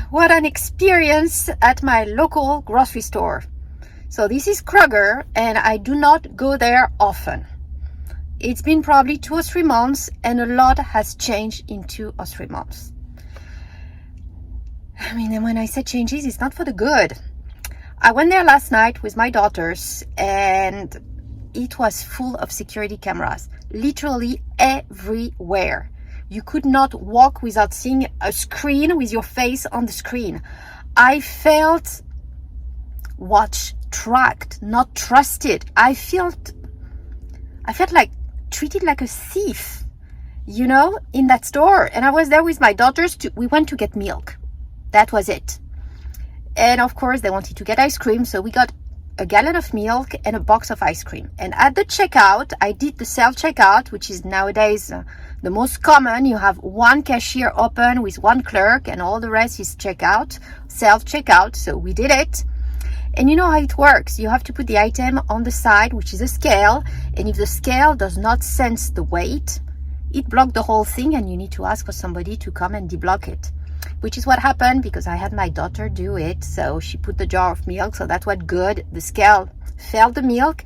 what an experience at my local grocery store. So this is Kroger, and I do not go there often. It's been probably 2 or 3 months, and a lot has changed in 2 or 3 months. And when I say changes, it's not for the good. I went there last night with my daughters, and it was full of security cameras, literally everywhere. You could not walk without seeing a screen with your face on the screen. I felt watched, tracked, not trusted. I felt like treated like a thief, in that store. And I was there with my daughters. We went to get milk. That was it. And of course, they wanted to get ice cream. So we got a gallon of milk and a box of ice cream. And at the checkout, I did the self-checkout, which is nowadays the most common. You have one cashier open with one clerk and all the rest is self-checkout. So we did it. And you know how it works. You have to put the item on the side, which is a scale. And if the scale does not sense the weight, it blocked the whole thing and you need to ask for somebody to come and deblock it. Which is what happened because I had my daughter do it. So she put the jar of milk. So that was good. The scale felt the milk.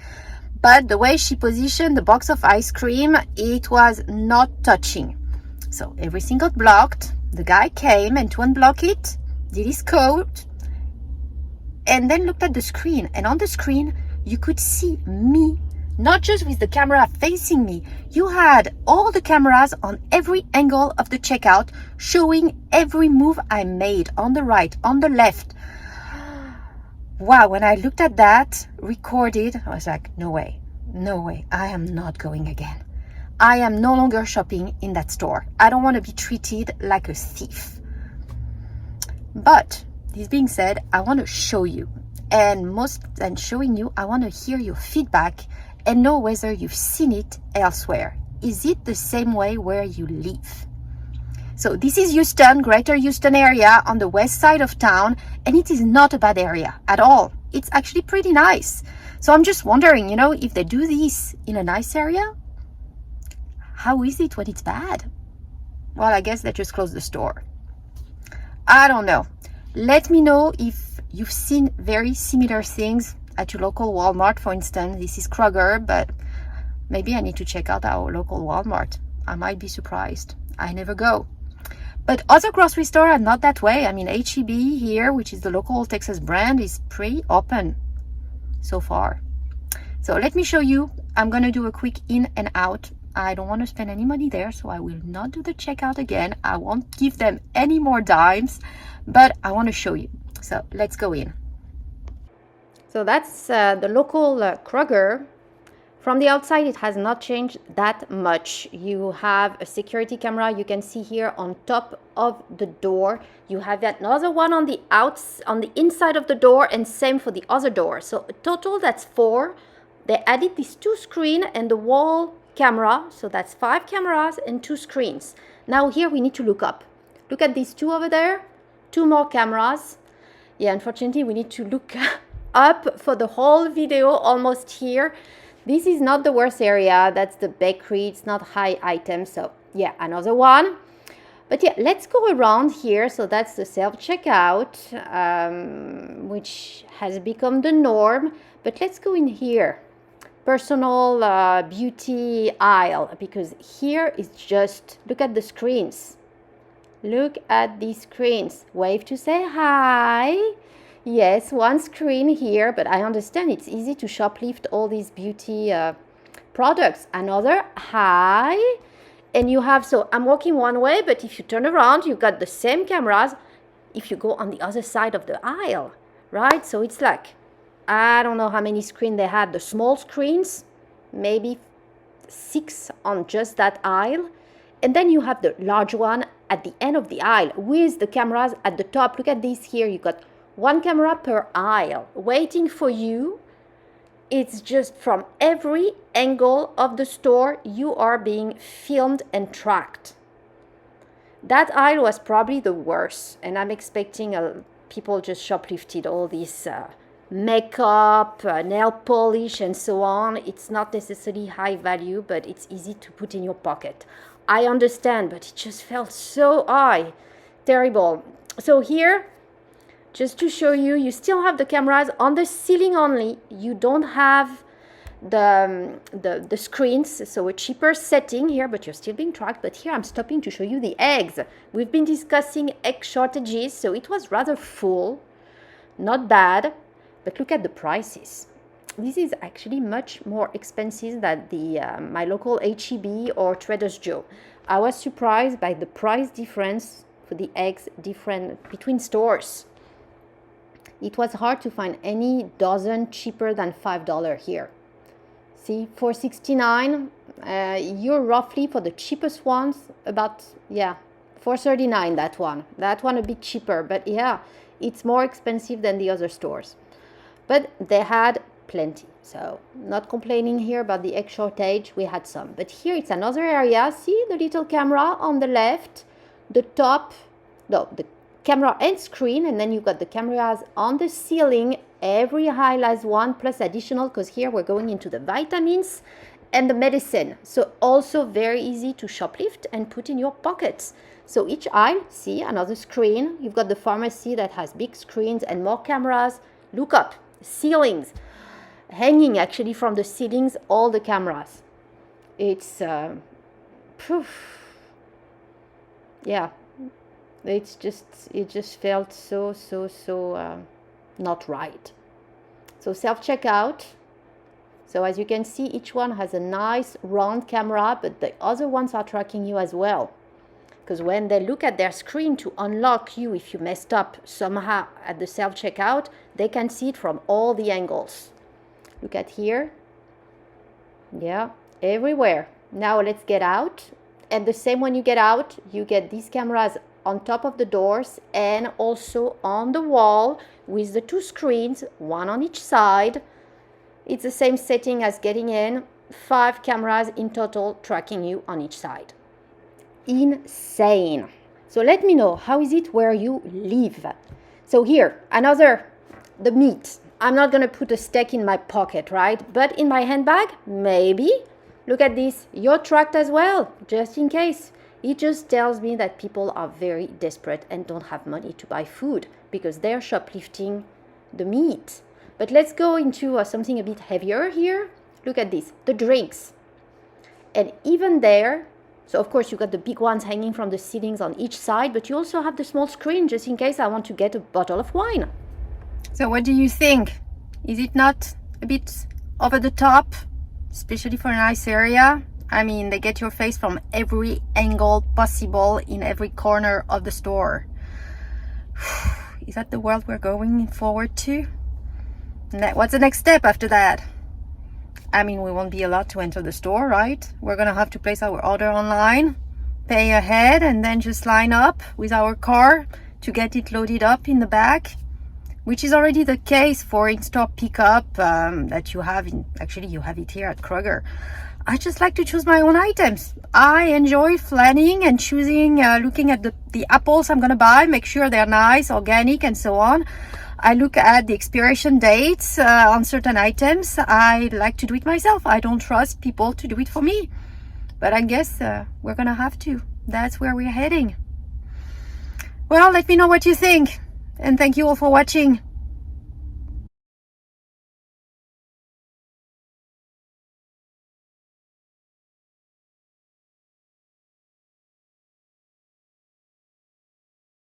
But the way she positioned the box of ice cream, it was not touching. So everything got blocked. The guy came and to unblock it, did his code, and then looked at the screen. And on the screen, you could see me, not just with the camera facing me. You had all the cameras on every angle of the checkout, showing every move I made on the right, on the left. Wow, when I looked at that, recorded, I was like, no way, I am not going again. I am no longer shopping in that store. I don't want to be treated like a thief. But this being said, I want to show you, and most than showing you, I want to hear your feedback and know whether you've seen it elsewhere. Is it the same way where you live? So this is Houston, Greater Houston area on the west side of town, and it is not a bad area at all. It's actually pretty nice. So I'm just wondering, if they do this in a nice area, how is it when it's bad? Well, I guess they just close the store. I don't know. Let me know if you've seen very similar things at your local Walmart, for instance. This is Kroger, but maybe I need to check out our local Walmart. I might be surprised. I never go. But other grocery stores are not that way. H-E-B here, which is the local Texas brand, is pretty open so far. So let me show you. I'm going to do a quick in and out. I don't want to spend any money there, so I will not do the checkout again. I won't give them any more dimes, but I want to show you. So let's go in. So that's the local Kroger. From the outside, it has not changed that much. You have a security camera. You can see here on top of the door. You have another one on the inside of the door, and same for the other door. So total, that's 4. They added these 2 screens and the wall camera. So that's 5 cameras and 2 screens. Now here we need to look up. Look at these 2 over there. 2 more cameras. Yeah, unfortunately, we need to look up for the whole video almost here. This is not the worst area. That's the bakery. It's not high items. So yeah, another one. But yeah, let's go around here. So that's the self-checkout, which has become the norm. But let's go in here. Personal beauty aisle. Because here is just, look at the screens. Look at these screens. Wave to say hi. Yes, one screen here, but I understand it's easy to shoplift all these beauty products. Another, hi. And you have, so I'm walking one way, but if you turn around, you've got the same cameras if you go on the other side of the aisle, right? So it's like, I don't know how many screens they had. The small screens, maybe 6 on just that aisle. And then you have the large one at the end of the aisle with the cameras at the top. Look at this here. You got 1 camera per aisle waiting for you. It's just from every angle of the store, you are being filmed and tracked. That aisle was probably the worst, and I'm expecting people just shoplifted all this makeup, nail polish, and so on. It's not necessarily high value, but it's easy to put in your pocket. I understand, but it just felt so high. Terrible. So here, just to show you, you still have the cameras on the ceiling only. You don't have the screens, so a cheaper setting here, but you're still being tracked. But here I'm stopping to show you the eggs. We've been discussing egg shortages, so it was rather full, not bad, but look at the prices. This is actually much more expensive than the my local H-E-B or Trader's Joe. I was surprised by the price difference for the eggs different between stores. It was hard to find any dozen cheaper than $5 here. See, $4.69, you're roughly for the cheapest ones about, yeah, $4.39, that one a bit cheaper, but yeah, it's more expensive than the other stores. But they had plenty, so not complaining here about the egg shortage. We had some, but here it's another area. See the little camera on the left, the top, no, the camera and screen, and then you've got the cameras on the ceiling. Every aisle has one plus additional, because here we're going into the vitamins and the medicine, so also very easy to shoplift and put in your pockets. So each aisle, see, another screen. You've got the pharmacy that has big screens and more cameras. Look up, ceilings, hanging actually from the ceilings, all the cameras. It's yeah, it just felt so not right. So self-checkout. So as you can see, each one has a nice round camera, but the other ones are tracking you as well, because when they look at their screen to unlock you if you messed up somehow at the self-checkout, they can see it from all the angles. Look at here. Yeah, everywhere. Now let's get out. And the same when you get out, you get these cameras on top of the doors and also on the wall with the two screens, one on each side. It's the same setting as getting in. 5 cameras in total tracking you on each side. Insane. So let me know, how is it where you live? So here, the meat. I'm not going to put a steak in my pocket, right? But in my handbag, maybe. Look at this. You're tracked as well, just in case. It just tells me that people are very desperate and don't have money to buy food because they're shoplifting the meat. But let's go into something a bit heavier here. Look at this, the drinks. And even there, so of course you got the big ones hanging from the ceilings on each side, but you also have the small screen just in case I want to get a bottle of wine. So what do you think? Is it not a bit over the top, especially for a nice area? I mean, they get your face from every angle possible in every corner of the store. Is that the world we're going forward to? What's the next step after that? I mean, we won't be allowed to enter the store, right? We're gonna have to place our order online, pay ahead, and then just line up with our car to get it loaded up in the back, which is already the case for in-store pickup that you have you have it here at Kroger. I just like to choose my own items. I enjoy planning and choosing, looking at the apples I'm gonna buy, make sure they're nice, organic, and so on. I look at the expiration dates on certain items. I like to do it myself. I don't trust people to do it for me. But I guess we're gonna have to. That's where we're heading. Well, let me know what you think. And thank you all for watching.